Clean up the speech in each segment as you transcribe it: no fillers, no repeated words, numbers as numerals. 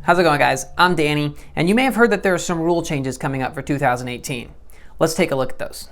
How's it going, guys? I'm Danny, and you may have heard that there are some rule changes coming up for 2018. Let's take a look at those.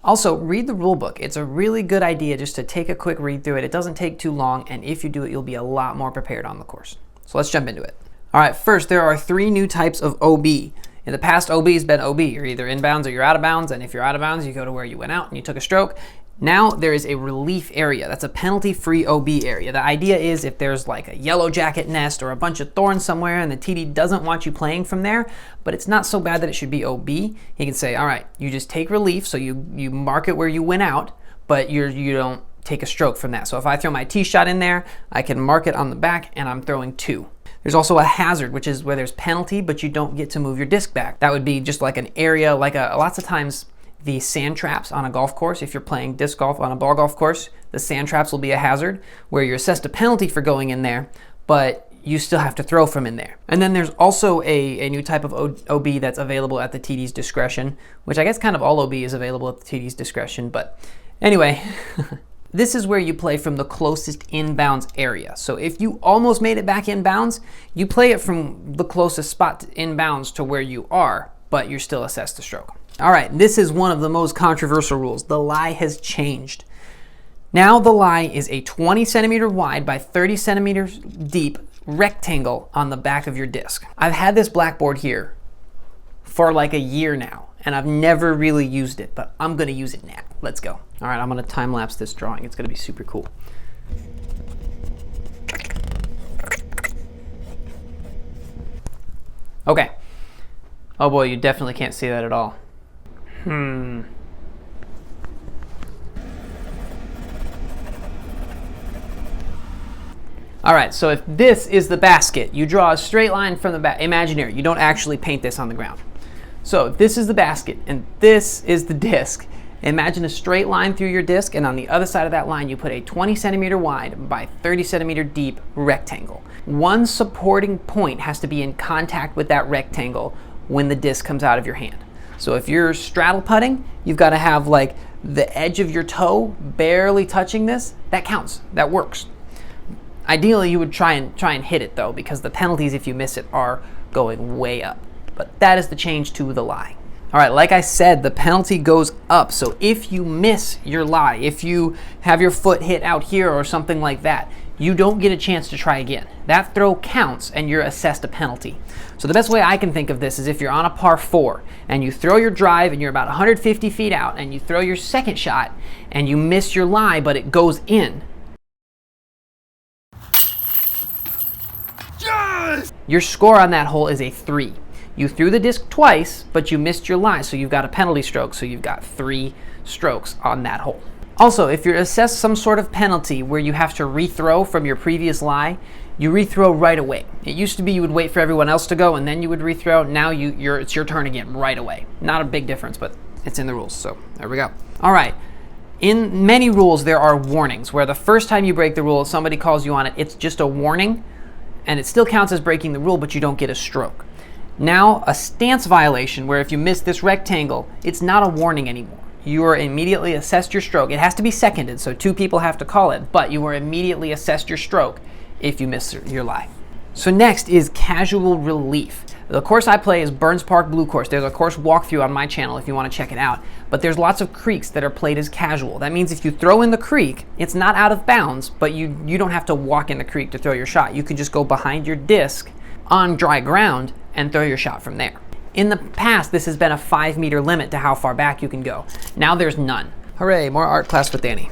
Also, read the rule book. It's a really good idea just to take a quick read through it. It doesn't take too long, and if you do it, you'll be a lot more prepared on the course. So let's jump into it. All right, first, there are 3 new types of OB. In the past, OB has been OB. You're either in bounds or you're out of bounds, and if you're out of bounds, you go to where you went out and you took a stroke. Now there is a relief area. That's a penalty-free OB area. The idea is if there's like a yellow jacket nest or a bunch of thorns somewhere and the TD doesn't want you playing from there, but it's not so bad that it should be OB, he can say, all right, you just take relief, so you mark it where you went out, but you don't take a stroke from that. So if I throw my tee shot in there, I can mark it on the back and I'm throwing 2. There's also a hazard, which is where there's penalty, but you don't get to move your disc back. That would be just like an area, like lots of times the sand traps on a golf course. If you're playing disc golf on a ball golf course, the sand traps will be a hazard where you're assessed a penalty for going in there, but you still have to throw from in there. And then there's also a new type of OB that's available at the TD's discretion, which I guess kind of all OB is available at the TD's discretion, but anyway. This is where you play from the closest inbounds area. So if you almost made it back inbounds, you play it from the closest spot inbounds to where you are, but you're still assessed a stroke. All right, this is one of the most controversial rules. The lie has changed. Now the lie is a 20 centimeter wide by 30 centimeters deep rectangle on the back of your disc. I've had this blackboard here for like a year now, and I've never really used it, but I'm gonna use it now. Let's go. All right, I'm gonna time lapse this drawing. It's gonna be super cool. Okay. Oh boy, you definitely can't see that at all. All right, so if this is the basket, you draw a straight line from the back, imaginary. You don't actually paint this on the ground. So if this is the basket and this is the disc, imagine a straight line through your disc, and on the other side of that line, you put a 20 centimeter wide by 30 centimeter deep rectangle. One supporting point has to be in contact with that rectangle when the disc comes out of your hand. So if you're straddle putting, you've got to have like the edge of your toe barely touching this. That counts. That works. Ideally, you would try and hit it though, because the penalties if you miss it are going way up. But that is the change to the lie. All right, like I said, the penalty goes up. So if you miss your lie, if you have your foot hit out here or something like that, you don't get a chance to try again. That throw counts and you're assessed a penalty. So the best way I can think of this is if you're on a par 4 and you throw your drive and you're about 150 feet out and you throw your second shot and you miss your lie, but it goes in. Yes! Your score on that hole is a 3. You threw the disc twice, but you missed your lie, so you've got a penalty stroke, so you've got 3 strokes on that hole. Also, if you're assessed some sort of penalty where you have to rethrow from your previous lie, you rethrow right away. It used to be you would wait for everyone else to go and then you would rethrow. Now it's your turn again right away. Not a big difference, but it's in the rules, so there we go. All right. In many rules, there are warnings where the first time you break the rule, somebody calls you on it, it's just a warning, and it still counts as breaking the rule, but you don't get a stroke. Now, a stance violation where if you miss this rectangle, it's not a warning anymore. You are immediately assessed your stroke. It has to be seconded, so 2 people have to call it, but you are immediately assessed your stroke if you miss your lie. So next is casual relief. The course I play is Burns Park Blue Course. There's a course walkthrough on my channel if you want to check it out, but there's lots of creeks that are played as casual. That means if you throw in the creek, it's not out of bounds, but you don't have to walk in the creek to throw your shot. You can just go behind your disc on dry ground and throw your shot from there. In the past, this has been a 5-meter limit to how far back you can go. Now there's none. Hooray, more art class with Danny.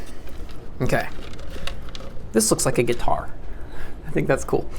Okay. This looks like a guitar. I think that's cool.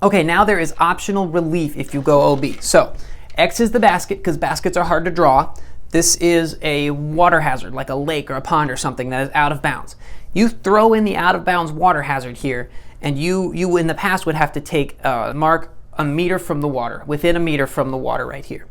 Okay, now there is optional relief if you go OB. So X is the basket because baskets are hard to draw. This is a water hazard, like a lake or a pond or something that is out of bounds. You throw in the out of bounds water hazard here, and you in the past would have to take mark a meter from the water, within a meter from the water right here.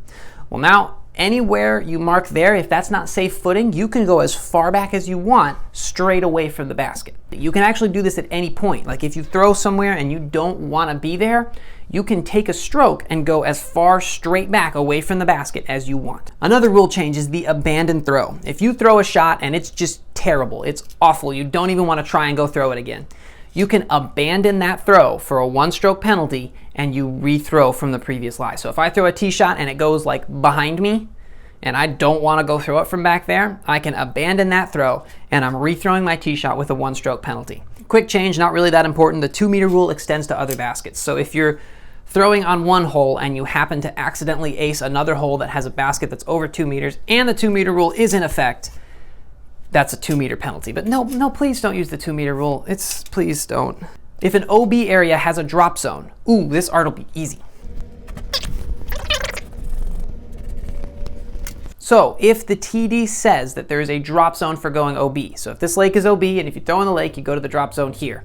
Well, now anywhere you mark there, if that's not safe footing, you can go as far back as you want straight away from the basket. You can actually do this at any point. Like if you throw somewhere and you don't want to be there, you can take a stroke and go as far straight back away from the basket as you want. Another rule change is the abandoned throw. If you throw a shot and it's just terrible, it's awful, you don't even want to try and go throw it again, you can abandon that throw for a 1-stroke penalty and you rethrow from the previous lie. So if I throw a tee shot and it goes like behind me and I don't want to go throw it from back there, I can abandon that throw and I'm rethrowing my tee shot with a 1-stroke penalty. Quick change, not really that important. The 2-meter rule extends to other baskets. So if you're throwing on one hole and you happen to accidentally ace another hole that has a basket that's over 2 meters and the 2-meter rule is in effect, that's a 2-meter penalty. But no, please don't use the 2-meter rule. Please don't. If an OB area has a drop zone, ooh, this art will be easy. So if the TD says that there is a drop zone for going OB, so if this lake is OB and if you throw in the lake, you go to the drop zone here.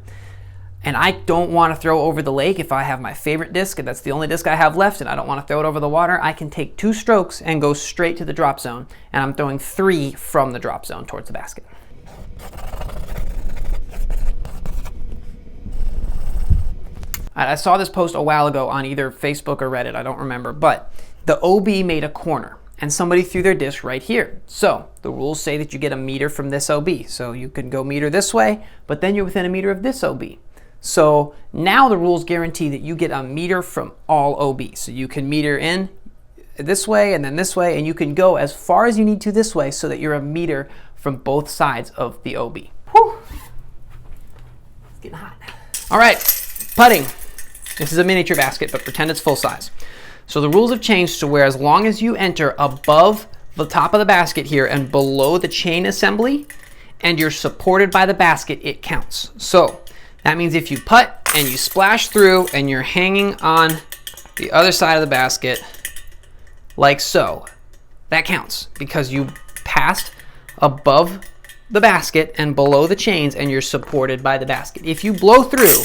And I don't want to throw over the lake if I have my favorite disc and that's the only disc I have left and I don't want to throw it over the water, I can take 2 strokes and go straight to the drop zone, and I'm throwing 3 from the drop zone towards the basket. I saw this post a while ago on either Facebook or Reddit, I don't remember, but the OB made a corner and somebody threw their disc right here. So the rules say that you get a meter from this OB. So you can go meter this way, but then you're within a meter of this OB. So now the rules guarantee that you get a meter from all OB. So you can meter in this way and then this way, and you can go as far as you need to this way so that you're a meter from both sides of the OB. Whew. It's getting hot. All right, putting. This is a miniature basket, but pretend it's full size. So the rules have changed to where as long as you enter above the top of the basket here and below the chain assembly, and you're supported by the basket, it counts. So that means if you putt and you splash through and you're hanging on the other side of the basket, like so, that counts because you passed above the basket and below the chains and you're supported by the basket. If you blow through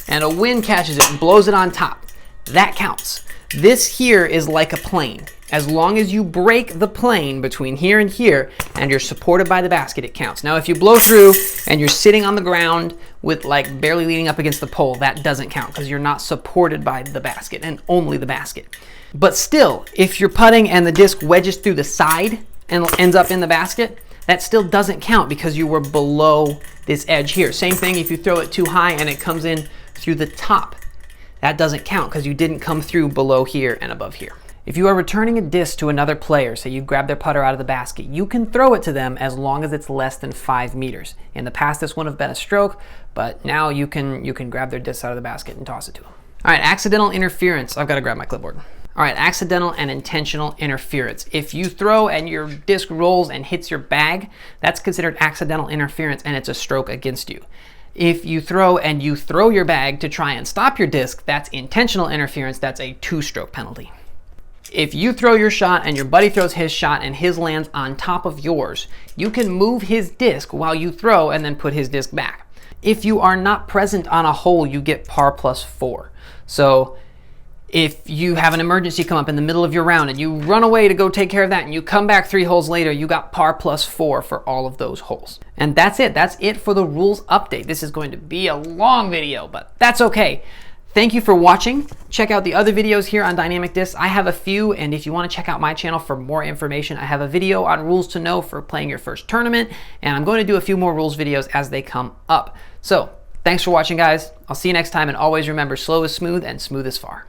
and a wind catches it and blows it on top, that counts. This here is like a plane. As long as you break the plane between here and you're supported by the basket, it counts. Now, if you blow through and you're sitting on the ground with like barely leaning up against the pole, that doesn't count because you're not supported by the basket and only the basket. But still, if you're putting and the disc wedges through the side and ends up in the basket, that still doesn't count because you were below this edge here. Same thing if you throw it too high and it comes in through the top. That doesn't count because you didn't come through below here and above here. If you are returning a disc to another player, say you grab their putter out of the basket, you can throw it to them as long as it's less than 5 meters. In the past, this wouldn't have been a stroke, but now you can grab their disc out of the basket and toss it to them. All right, accidental interference. I've got to grab my clipboard. All right, accidental and intentional interference. If you throw and your disc rolls and hits your bag, that's considered accidental interference and it's a stroke against you. If you throw and you throw your bag to try and stop your disc, that's intentional interference. That's a 2-stroke penalty. If you throw your shot and your buddy throws his shot and his lands on top of yours, you can move his disc while you throw and then put his disc back. If you are not present on a hole, you get par plus 4. So if you have an emergency come up in the middle of your round and you run away to go take care of that and you come back 3 holes later, you got par plus 4 for all of those holes. And that's it. That's it for the rules update. This is going to be a long video, but that's okay. Thank you for watching. Check out the other videos here on dynamic discs. I have a few, and if you want to check out my channel for more information, I have a video on rules to know for playing your first tournament, and I'm going to do a few more rules videos as they come up. So thanks for watching, guys. I'll see you next time, and always remember, slow is smooth and smooth is far.